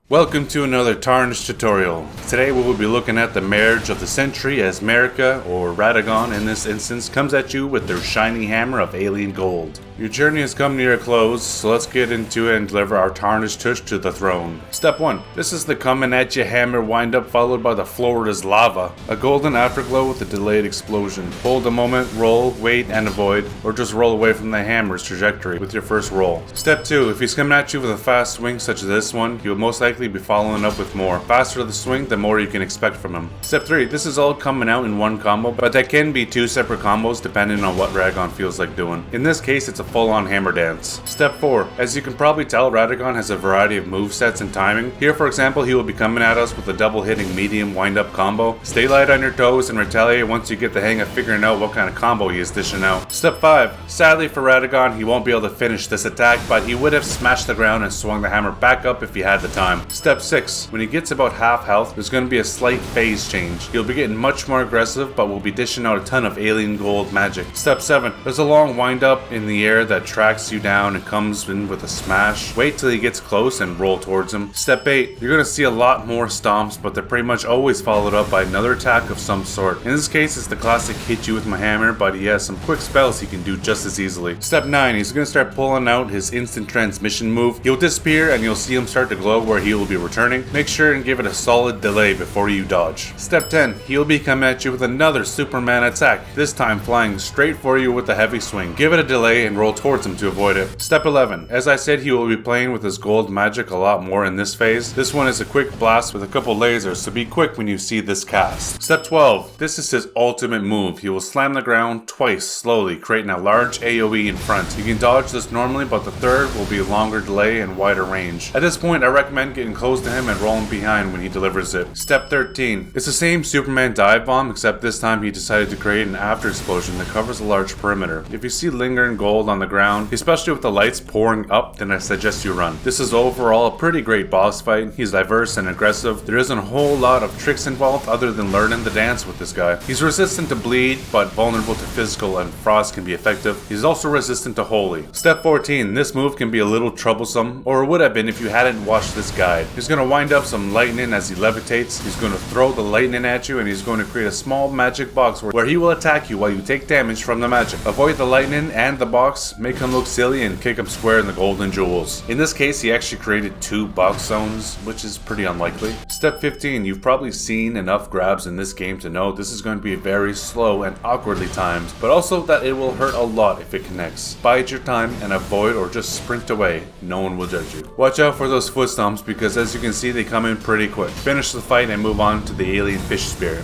Welcome to another Tarnished tutorial. Today we will be looking at the marriage of the century as Marika, or Radagon in this instance, comes at you with their shiny hammer of alien gold. Your journey has come near a close, so let's get into it and deliver our Tarnished tush to the throne. Step 1. This is the coming at you hammer wind up followed by the Florida's lava. A golden afterglow with a delayed explosion. Hold a moment, roll, wait, and avoid, or just roll away from the hammer's trajectory with your first roll. Step 2. If he's coming at you with a fast swing such as this one, he will most likely be following up with more. Faster the swing, the more you can expect from him. Step 3. This is all coming out in one combo, but that can be two separate combos depending on what Radagon feels like doing. In this case, it's a full-on hammer dance. Step 4. As you can probably tell, Radagon has a variety of movesets and timing. Here, for example, he will be coming at us with a double-hitting medium wind-up combo. Stay light on your toes and retaliate once you get the hang of figuring out what kind of combo he is dishing out. Step 5. Sadly for Radagon, he won't be able to finish this attack, but he would have smashed the ground and swung the hammer back up if he had the time. Step 6. When he gets about half health, there's going to be a slight phase change. He'll be getting much more aggressive, but will be dishing out a ton of alien gold magic. Step 7. There's a long wind-up in the air that tracks you down and comes in with a smash. Wait till he gets close and roll towards him. Step 8. You're going to see a lot more stomps, but they're pretty much always followed up by another attack of some sort. In this case, it's the classic hit you with my hammer, but he has some quick spells he can do just as easily. Step 9. He's going to start pulling out his instant transmission move. He'll disappear and you'll see him start to glow where he will be returning. Make sure and give it a solid delay before you dodge. Step 10. He'll be coming at you with another Superman attack, this time flying straight for you with a heavy swing. Give it a delay and roll towards him to avoid it. Step 11. As I said, he will be playing with his gold magic a lot more in this phase. This one is a quick blast with a couple lasers, so be quick when you see this cast. Step 12. This is his ultimate move. He will slam the ground twice slowly, creating a large AoE in front. You can dodge this normally, but the third will be a longer delay and wider range. At this point, I recommend getting close to him and rolling behind when he delivers it. Step 13. It's the same Superman dive bomb, except this time he decided to create an after explosion that covers a large perimeter. If you see lingering gold on the ground, especially with the lights pouring up, then I suggest you run. This is overall a pretty great boss fight. He's diverse and aggressive. There isn't a whole lot of tricks involved other than learning the dance with this guy. He's resistant to bleed, but vulnerable to physical and frost can be effective. He's also resistant to holy. Step 14. This move can be a little troublesome, or would have been if you hadn't watched this guide. He's going to wind up some lightning as he levitates. He's going to throw the lightning at you, and he's going to create a small magic box where he will attack you while you take damage from the magic. Avoid the lightning and the box, make him look silly, and kick him square in the golden jewels. In this case, he actually created two box zones, which is pretty unlikely. Step 15. You've probably seen enough grabs in this game to know this is going to be very slow and awkwardly timed, but also that it will hurt a lot if it connects. Bide your time and avoid or just sprint away. No one will judge you. Watch out for those foot stomps because as you can see, they come in pretty quick. Finish the fight and move on to the alien fish spirit.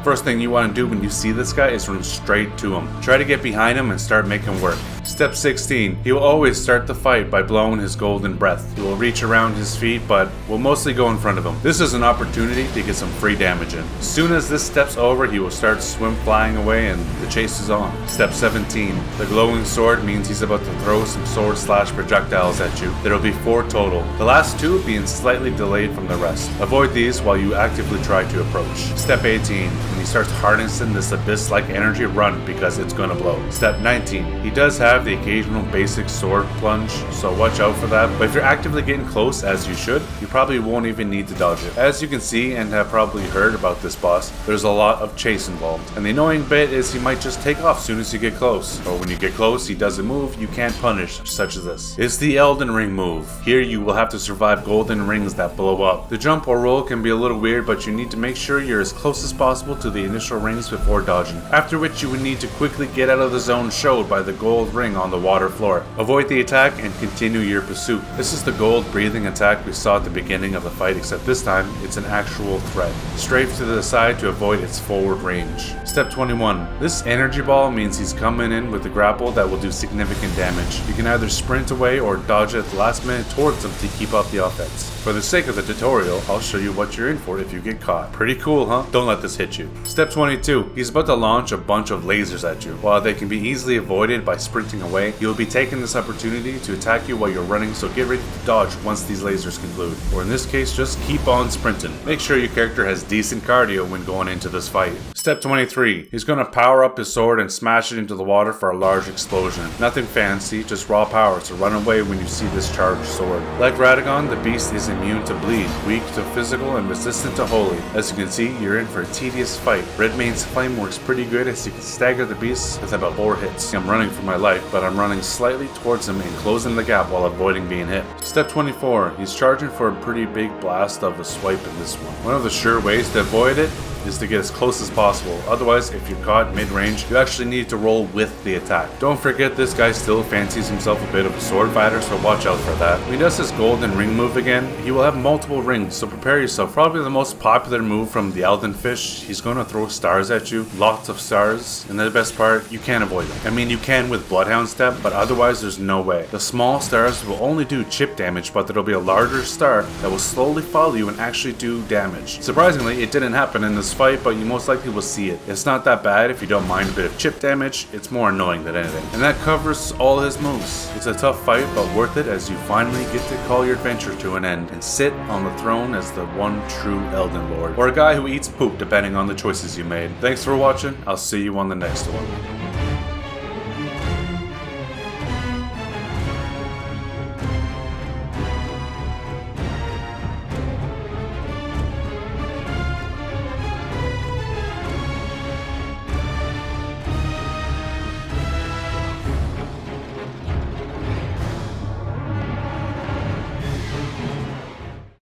First thing you want to do when you see this guy is run straight to him. Try to get behind him and start making work. Step 16. He will always start the fight by blowing his golden breath. He will reach around his feet, but will mostly go in front of him. This is an opportunity to get some free damage in. As soon as this step's over, he will start swim flying away and the chase is on. Step 17. The glowing sword means he's about to throw some sword/projectiles at you. There will be 4 total. The last 2 being slightly delayed from the rest. Avoid these while you actively try to approach. Step 18. When he starts harnessing this abyss-like energy, run because it's gonna blow. Step 19. He does have the occasional basic sword plunge, so watch out for that, but if you're actively getting close, as you should, you probably won't even need to dodge it. As you can see and have probably heard about this boss, there's a lot of chase involved, and the annoying bit is he might just take off soon as you get close, or when you get close he does a move you can't punish, such as this. It's the Elden Ring move. Here you will have to survive golden rings that blow up. The jump or roll can be a little weird, but you need to make sure you're as close as possible to the initial rings before dodging, after which you would need to quickly get out of the zone showed by the gold ring on the water floor. Avoid the attack and continue your pursuit. This is the gold breathing attack we saw at the beginning of the fight, except this time it's an actual threat. Strafe to the side to avoid its forward range. Step 21. This energy ball means he's coming in with a grapple that will do significant damage. You can either sprint away or dodge at the last minute towards him to keep up the offense. For the sake of the tutorial, I'll show you what you're in for if you get caught. Pretty cool, huh? Don't let this hit you. Step 22. He's about to launch a bunch of lasers at you. While they can be easily avoided by sprinting away, you'll be taking this opportunity to attack you while you're running, so get ready to dodge once these lasers conclude. Or in this case, just keep on sprinting. Make sure your character has decent cardio when going into this fight. Step Step 23. He's gonna power up his sword and smash it into the water for a large explosion. Nothing fancy, just raw power, so run away when you see this charged sword. Like Radagon, the beast is immune to bleed, weak to physical, and resistant to holy. As you can see, you're in for a tedious fight. Redmane's flame works pretty good as you can stagger the beast with about 4 hits. I'm running for my life, but I'm running slightly towards him and closing the gap while avoiding being hit. Step 24. He's charging for a pretty big blast of a swipe in this one. One of the sure ways to avoid it is to get as close as possible. Otherwise, if you're caught mid-range, you actually need to roll with the attack. Don't forget this guy still fancies himself a bit of a sword fighter, so watch out for that. When he does his golden ring move again, he will have multiple rings, so prepare yourself. Probably the most popular move from the Elden Fish. He's going to throw stars at you, lots of stars, and the best part, you can't avoid them. I mean, you can with Bloodhound Step, but otherwise there's no way. The small stars will only do chip damage, but there'll be a larger star that will slowly follow you and actually do damage. Surprisingly, it didn't happen in this fight, but you most likely will see it. It's not that bad if you don't mind a bit of chip damage, it's more annoying than anything. And that covers all his moves. It's a tough fight, but worth it as you finally get to call your adventure to an end and sit on the throne as the one true Elden Lord. Or a guy who eats poop depending on the choices you made. Thanks for watching, I'll see you on the next one.